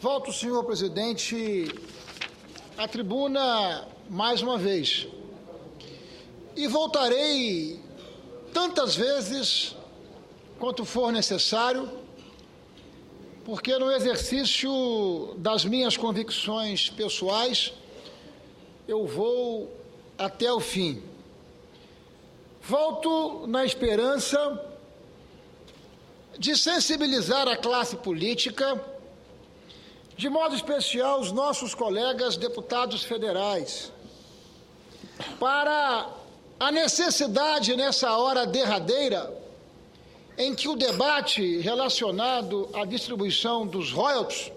Volto, senhor presidente, à tribuna mais uma vez. E voltarei tantas vezes quanto for necessário, porque no exercício das minhas convicções pessoais, eu vou até o fim. Volto na esperança de sensibilizar a classe política, de modo especial os nossos colegas deputados federais, para a necessidade nessa hora derradeira em que o debate relacionado à distribuição dos royalties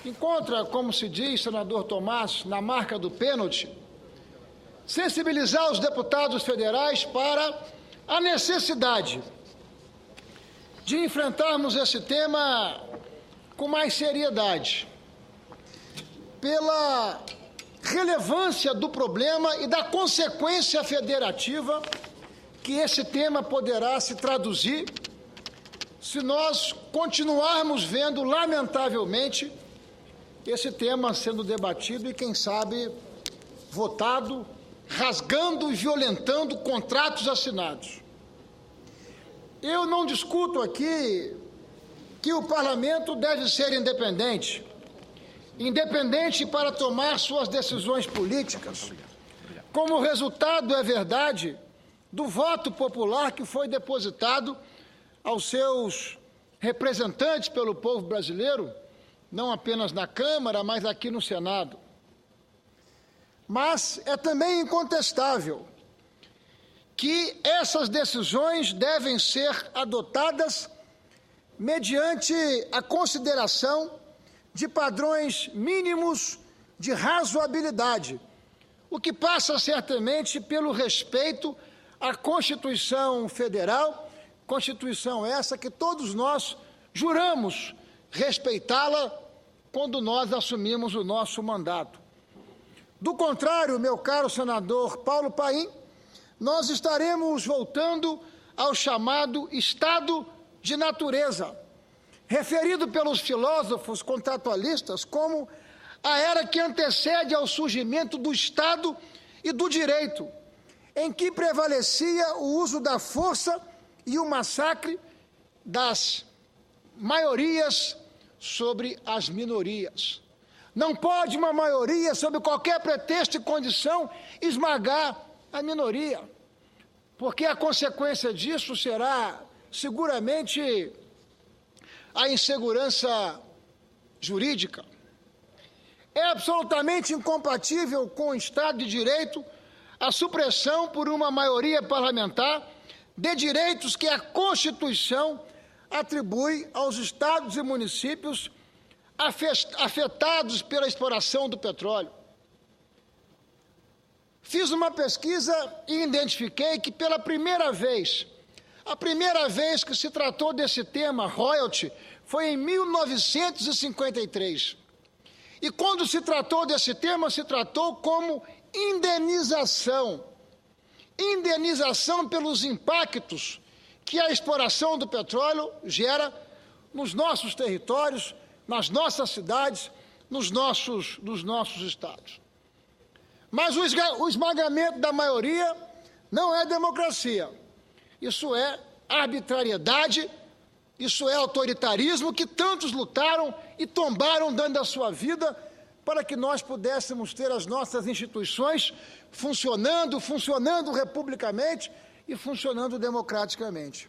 encontra, como se diz, senador Tomás, na marca do pênalti, sensibilizar os deputados federais para a necessidade de enfrentarmos esse tema com mais seriedade, pela relevância do problema e da consequência federativa que esse tema poderá se traduzir se nós continuarmos vendo, lamentavelmente, esse tema sendo debatido e, quem sabe, votado, rasgando e violentando contratos assinados. Eu não discuto aqui que o parlamento deve ser independente para tomar suas decisões políticas, como resultado, é verdade, do voto popular que foi depositado aos seus representantes pelo povo brasileiro, não apenas na Câmara, mas aqui no Senado. Mas é também incontestável que essas decisões devem ser adotadas mediante a consideração de padrões mínimos de razoabilidade, o que passa certamente pelo respeito à Constituição Federal, Constituição essa que todos nós juramos respeitá-la quando nós assumimos o nosso mandato. Do contrário, meu caro senador Paulo Paim, nós estaremos voltando ao chamado Estado de natureza, referido pelos filósofos contratualistas como a era que antecede ao surgimento do Estado e do direito, em que prevalecia o uso da força e o massacre das maiorias sobre as minorias. Não pode uma maioria, sob qualquer pretexto e condição, esmagar a minoria, porque a consequência disso será seguramente a insegurança jurídica. É absolutamente incompatível com o Estado de Direito a supressão por uma maioria parlamentar de direitos que a Constituição atribui aos estados e municípios afetados pela exploração do petróleo. Fiz uma pesquisa e identifiquei que pela primeira vez, a primeira vez que se tratou desse tema, royalty, foi em 1953. E quando se tratou desse tema, se tratou como indenização. Indenização pelos impactos que a exploração do petróleo gera nos nossos territórios, nas nossas cidades, nos nossos estados. Mas o esmagamento da maioria não é democracia. Isso é arbitrariedade, isso é autoritarismo que tantos lutaram e tombaram dando a sua vida para que nós pudéssemos ter as nossas instituições funcionando republicamente e funcionando democraticamente.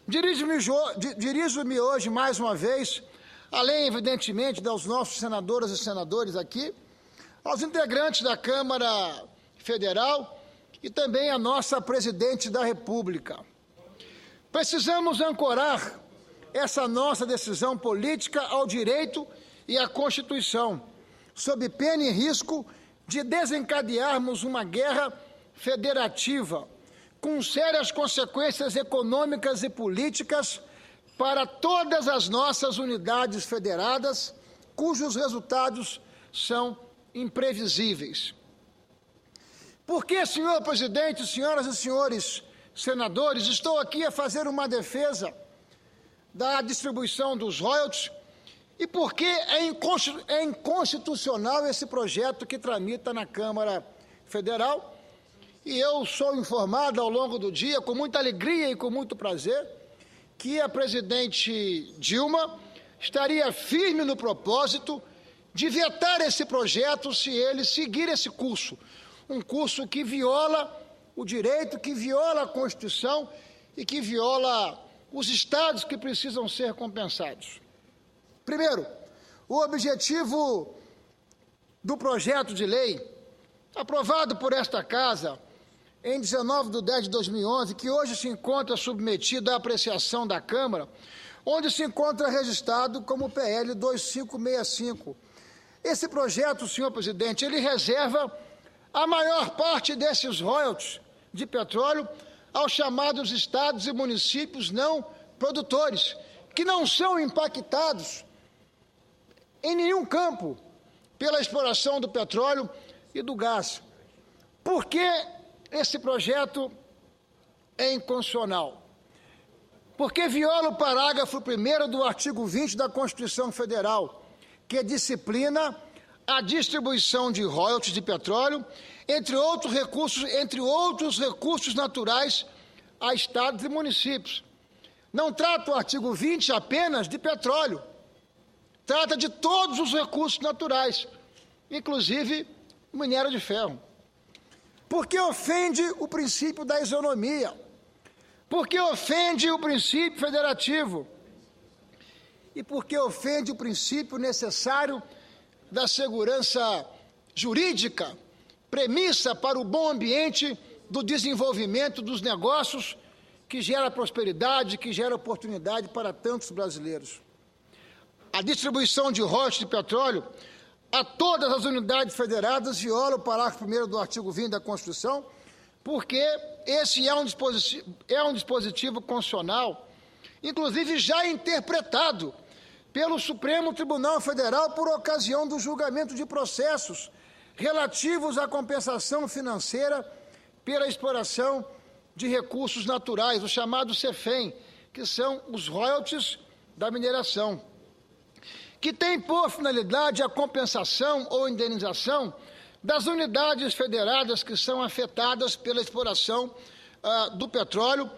Dirijo-me hoje, mais uma vez, além, evidentemente, dos nossos senadoras e senadores aqui, aos integrantes da Câmara Federal e também à nossa presidente da República. Precisamos ancorar essa nossa decisão política ao direito e à Constituição, sob pena e risco de desencadearmos uma guerra federativa, com sérias consequências econômicas e políticas para todas as nossas unidades federadas, cujos resultados são imprevisíveis. Por que, senhor presidente, senhoras e senhores senadores, estou aqui a fazer uma defesa da distribuição dos royalties E por que é inconstitucional esse projeto que tramita na Câmara Federal? E eu sou informado ao longo do dia, com muita alegria e com muito prazer, que a presidente Dilma estaria firme no propósito de vetar esse projeto se ele seguir esse curso, um curso que viola o direito, que viola a Constituição e que viola os estados que precisam ser compensados. Primeiro, o objetivo do projeto de lei, aprovado por esta Casa em 19/10/2011, que hoje se encontra submetido à apreciação da Câmara, onde se encontra registrado como PL 2565. Esse projeto, senhor presidente, ele reserva a maior parte desses royalties de petróleo aos chamados estados e municípios não produtores, que não são impactados em nenhum campo pela exploração do petróleo e do gás. Por que esse projeto é inconstitucional? Porque viola o parágrafo 1º do artigo 20 da Constituição Federal, que disciplina a distribuição de royalties de petróleo, entre outros recursos naturais a estados e municípios. Não trata o artigo 20 apenas de petróleo, trata de todos os recursos naturais, inclusive o minério de ferro. Porque ofende o princípio da isonomia, porque ofende o princípio federativo e porque ofende o princípio necessário da segurança jurídica, premissa para o bom ambiente do desenvolvimento dos negócios que gera prosperidade, que gera oportunidade para tantos brasileiros. A distribuição de royalties de petróleo a todas as unidades federadas viola o parágrafo 1º do artigo 20 da Constituição, porque esse é um dispositivo constitucional, inclusive já interpretado pelo Supremo Tribunal Federal por ocasião do julgamento de processos relativos à compensação financeira pela exploração de recursos naturais, o chamado CEFEM, que são os royalties da mineração, que tem por finalidade a compensação ou indenização das unidades federadas que são afetadas pela exploração do petróleo,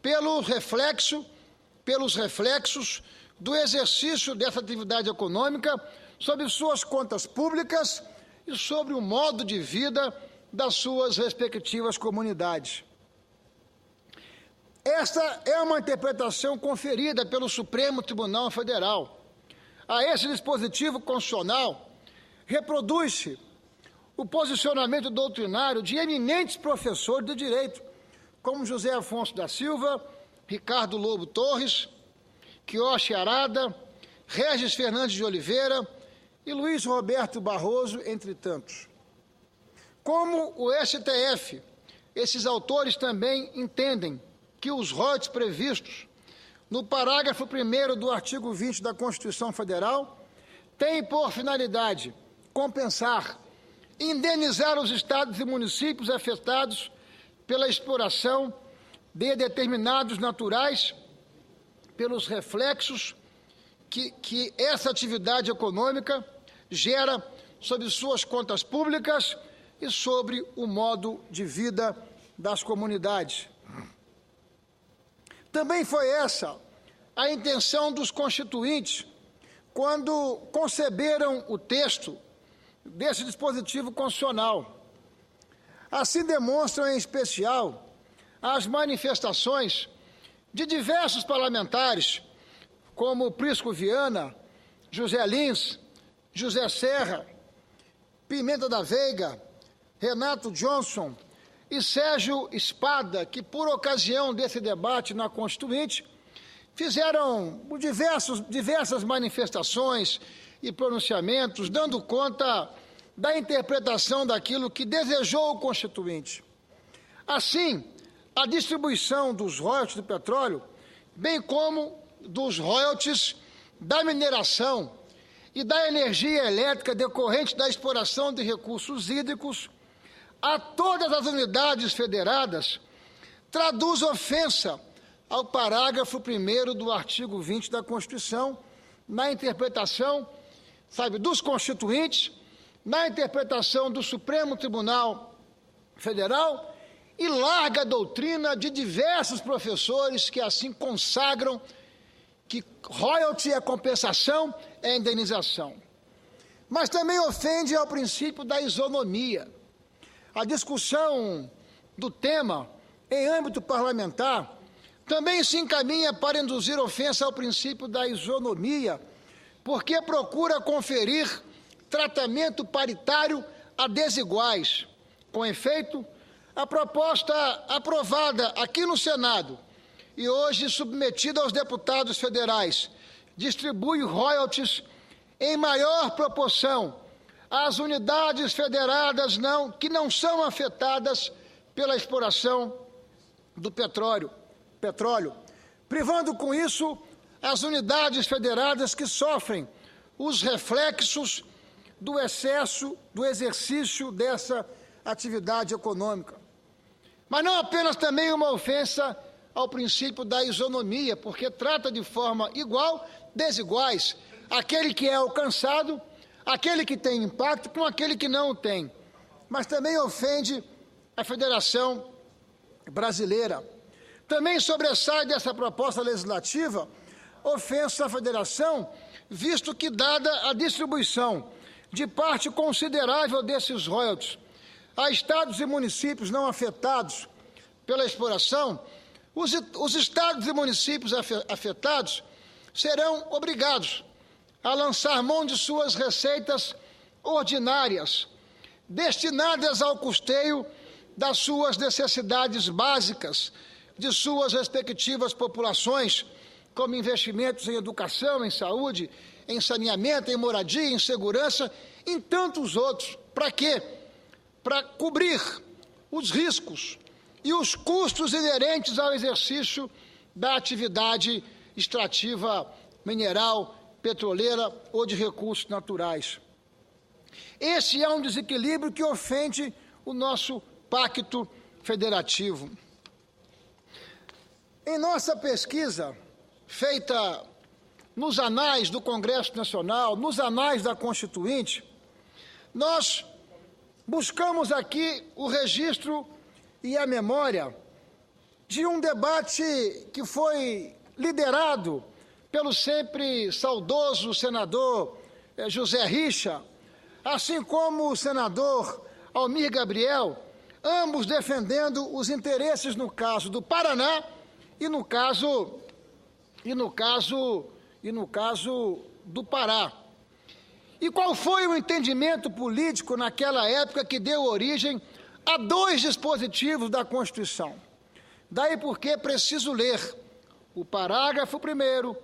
pelos reflexos do exercício dessa atividade econômica sobre suas contas públicas e sobre o modo de vida das suas respectivas comunidades. Esta é uma interpretação conferida pelo Supremo Tribunal Federal. A esse dispositivo constitucional reproduz-se o posicionamento doutrinário de eminentes professores de direito, como José Afonso da Silva, Ricardo Lobo Torres, Quioche Arada, Regis Fernandes de Oliveira e Luiz Roberto Barroso, entre tantos. Como o STF, esses autores também entendem que os royalties previstos no parágrafo 1º do artigo 20 da Constituição Federal têm por finalidade compensar, indenizar os estados e municípios afetados pela exploração de determinados naturais, pelos reflexos que essa atividade econômica gera sobre suas contas públicas e sobre o modo de vida das comunidades. Também foi essa a intenção dos constituintes quando conceberam o texto desse dispositivo constitucional. Assim demonstram, em especial, as manifestações de diversos parlamentares, como Prisco Viana, José Lins, José Serra, Pimenta da Veiga, Renato Johnson e Sérgio Espada, que, por ocasião desse debate na Constituinte, fizeram diversas manifestações e pronunciamentos, dando conta da interpretação daquilo que desejou o Constituinte. Assim, a distribuição dos royalties do petróleo, bem como dos royalties da mineração e da energia elétrica decorrente da exploração de recursos hídricos a todas as unidades federadas, traduz ofensa ao parágrafo 1º do artigo 20 da Constituição, na interpretação, dos constituintes, na interpretação do Supremo Tribunal Federal e larga doutrina de diversos professores que assim consagram que royalty é compensação, é indenização. Mas também ofende ao princípio da isonomia. A discussão do tema em âmbito parlamentar também se encaminha para induzir ofensa ao princípio da isonomia, porque procura conferir tratamento paritário a desiguais. Com efeito, a proposta aprovada aqui no Senado e hoje submetida aos deputados federais distribui royalties em maior proporção às unidades federadas que não são afetadas pela exploração do petróleo, privando com isso as unidades federadas que sofrem os reflexos do excesso do exercício dessa atividade econômica. Mas não apenas também uma ofensa ao princípio da isonomia, porque trata de forma igual, desiguais, aquele que é alcançado, aquele que tem impacto com aquele que não o tem. Mas também ofende a Federação Brasileira. Também sobressai dessa proposta legislativa ofensa à Federação, visto que, dada a distribuição de parte considerável desses royalties a estados e municípios não afetados pela exploração, os estados e municípios afetados serão obrigados a lançar mão de suas receitas ordinárias, destinadas ao custeio das suas necessidades básicas, de suas respectivas populações, como investimentos em educação, em saúde, em saneamento, em moradia, em segurança, em tantos outros. Para quê? Para cobrir os riscos e os custos inerentes ao exercício da atividade extrativa mineral, petroleira ou de recursos naturais. Esse é um desequilíbrio que ofende o nosso pacto federativo. Em nossa pesquisa, feita nos anais do Congresso Nacional, nos anais da Constituinte, nós buscamos aqui o registro e a memória de um debate que foi liderado pelo sempre saudoso senador José Richa, assim como o senador Almir Gabriel, ambos defendendo os interesses, no caso do Paraná, e no caso do Pará. E qual foi o entendimento político naquela época que deu origem a dois dispositivos da Constituição? Daí porque é preciso ler o parágrafo 1º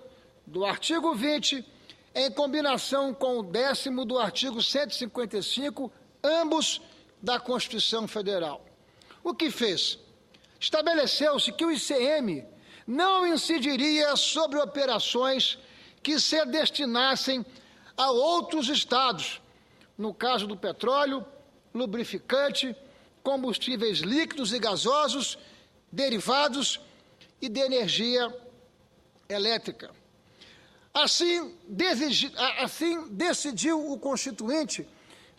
do artigo 20, em combinação com o 10º do artigo 155, ambos da Constituição Federal. O que fez? Estabeleceu-se que o ICM não incidiria sobre operações que se destinassem a outros estados, no caso do petróleo, lubrificante, combustíveis líquidos e gasosos, derivados e de energia elétrica. Assim decidiu o Constituinte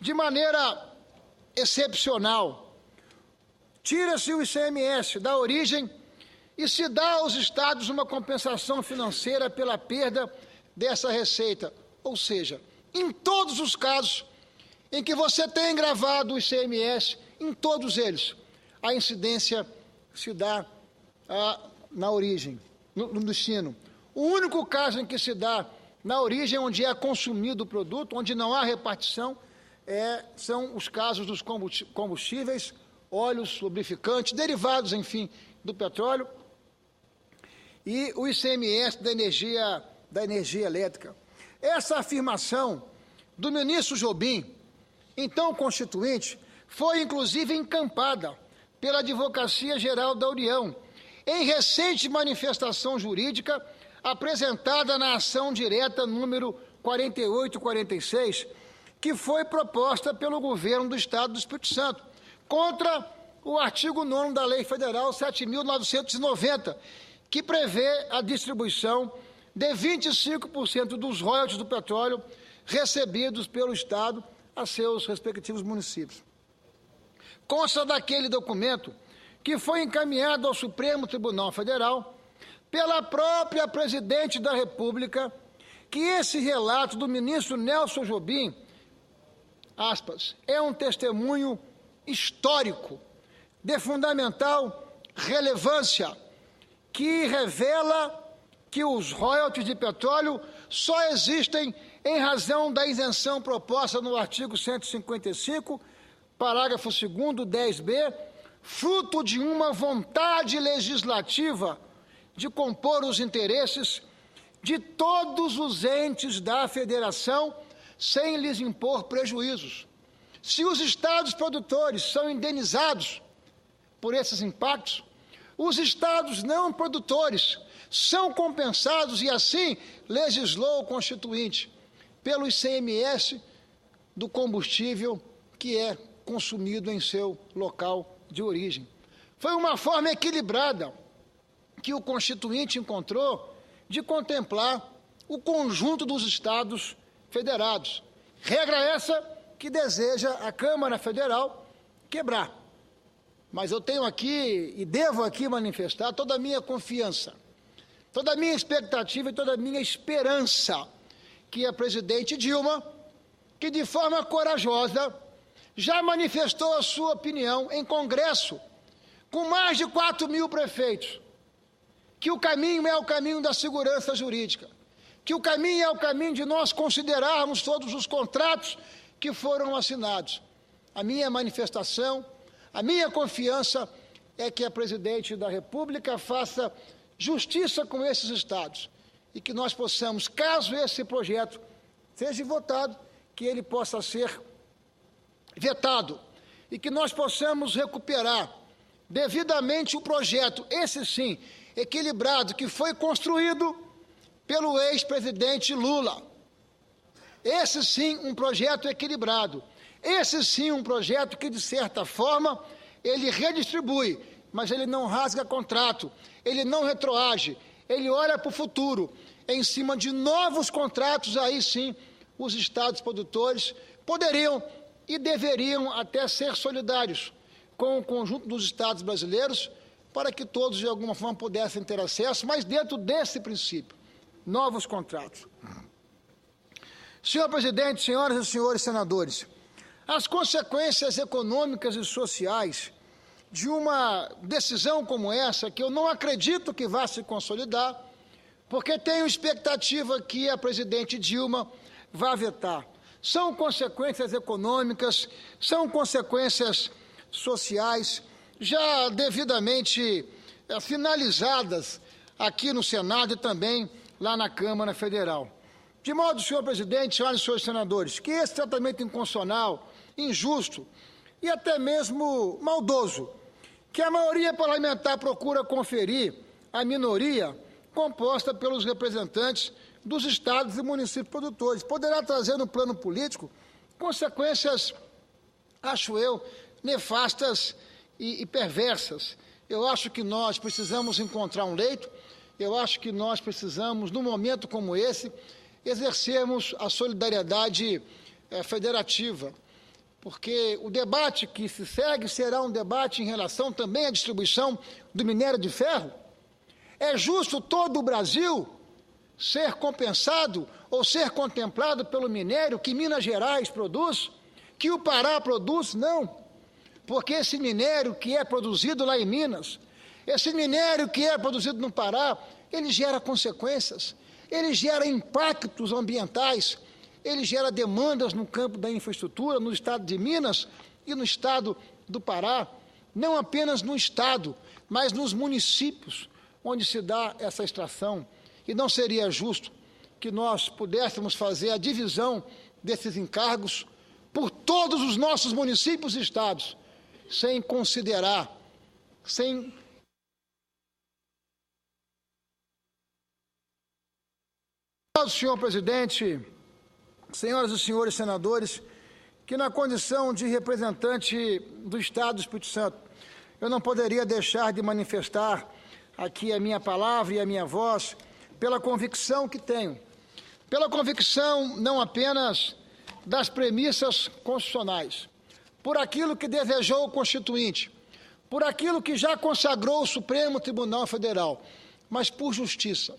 de maneira excepcional. Tira-se o ICMS da origem e se dá aos estados uma compensação financeira pela perda dessa receita. Ou seja, em todos os casos em que você tem gravado o ICMS, em todos eles, a incidência se dá na origem, no destino. O único caso em que se dá na origem, onde é consumido o produto, onde não há repartição, são os casos dos combustíveis, óleos, lubrificantes, derivados, enfim, do petróleo, e o ICMS da energia elétrica. Essa afirmação do ministro Jobim, então constituinte, foi inclusive encampada pela Advocacia Geral da União, em recente manifestação jurídica apresentada na ação direta número 4846, que foi proposta pelo governo do Estado do Espírito Santo, contra o artigo 9º da Lei Federal 7.990, que prevê a distribuição de 25% dos royalties do petróleo recebidos pelo Estado a seus respectivos municípios. Consta daquele documento que foi encaminhado ao Supremo Tribunal Federal pela própria Presidente da República, que esse relato do ministro Nelson Jobim, aspas, é um testemunho histórico de fundamental relevância, que revela que os royalties de petróleo só existem em razão da isenção proposta no artigo 155, parágrafo 2º, 10b, fruto de uma vontade legislativa de compor os interesses de todos os entes da federação sem lhes impor prejuízos. Se os estados produtores são indenizados por esses impactos, os estados não produtores são compensados, e assim legislou o Constituinte, pelo ICMS do combustível que é consumido em seu local de origem. Foi uma forma equilibrada que o Constituinte encontrou de contemplar o conjunto dos estados federados. Regra essa que deseja a Câmara Federal quebrar. Mas eu tenho aqui e devo aqui manifestar toda a minha confiança, toda a minha expectativa e toda a minha esperança que a presidente Dilma, que de forma corajosa já manifestou a sua opinião em Congresso, com mais de 4.000 prefeitos, que o caminho é o caminho da segurança jurídica, que o caminho é o caminho de nós considerarmos todos os contratos que foram assinados. A minha manifestação, a minha confiança é que a presidente da República faça justiça com esses estados e que nós possamos, caso esse projeto seja votado, que ele possa ser vetado e que nós possamos recuperar devidamente o projeto, esse sim, equilibrado, que foi construído pelo ex-presidente Lula. Esse sim, um projeto equilibrado. Esse sim, um projeto que, de certa forma, ele redistribui, mas ele não rasga contrato, ele não retroage, ele olha para o futuro. Em cima de novos contratos, aí sim, os estados produtores poderiam e deveriam até ser solidários com o conjunto dos estados brasileiros, para que todos, de alguma forma, pudessem ter acesso, mas dentro desse princípio, novos contratos. Senhor presidente, senhoras e senhores senadores, as consequências econômicas e sociais de uma decisão como essa, que eu não acredito que vá se consolidar, porque tenho expectativa que a presidente Dilma vá vetar. São consequências econômicas, são consequências sociais, já devidamente finalizadas aqui no Senado e também lá na Câmara Federal. De modo, senhor presidente, senhoras e senhores senadores, que esse tratamento inconstitucional, injusto e até mesmo maldoso, que a maioria parlamentar procura conferir à minoria, composta pelos representantes dos estados e municípios produtores, poderá trazer no plano político consequências, acho eu, nefastas e perversas. Eu acho que nós precisamos encontrar um leito, eu acho que nós precisamos, num momento como esse, exercermos a solidariedade federativa, porque o debate que se segue será um debate em relação também à distribuição do minério de ferro. É justo todo o Brasil ser compensado ou ser contemplado pelo minério que Minas Gerais produz, que o Pará produz? Não, porque esse minério que é produzido lá em Minas, esse minério que é produzido no Pará, ele gera consequências, ele gera impactos ambientais, ele gera demandas no campo da infraestrutura, no estado de Minas e no estado do Pará, não apenas no estado, mas nos municípios onde se dá essa extração. E não seria justo que nós pudéssemos fazer a divisão desses encargos por todos os nossos municípios e estados, sem considerar, Senhor presidente, senhoras e senhores senadores, que na condição de representante do Estado do Espírito Santo, eu não poderia deixar de manifestar aqui a minha palavra e a minha voz pela convicção que tenho, pela convicção não apenas das premissas constitucionais, por aquilo que desejou o Constituinte, por aquilo que já consagrou o Supremo Tribunal Federal, mas por justiça,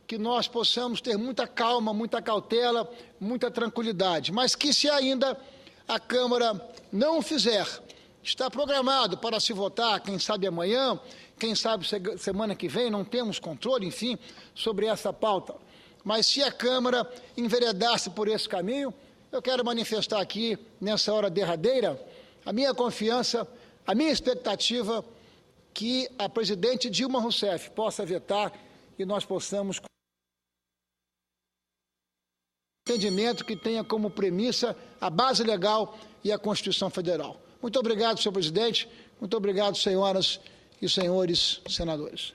que nós possamos ter muita calma, muita cautela, muita tranquilidade, mas que se ainda a Câmara não o fizer, está programado para se votar, quem sabe amanhã, quem sabe semana que vem, não temos controle, enfim, sobre essa pauta. Mas se a Câmara enveredasse por esse caminho, eu quero manifestar aqui, nessa hora derradeira, a minha confiança, a minha expectativa que a presidente Dilma Rousseff possa vetar e nós possamos entendimento que tenha como premissa a base legal e a Constituição Federal. Muito obrigado, senhor presidente. Muito obrigado, senhoras e senhores senadores.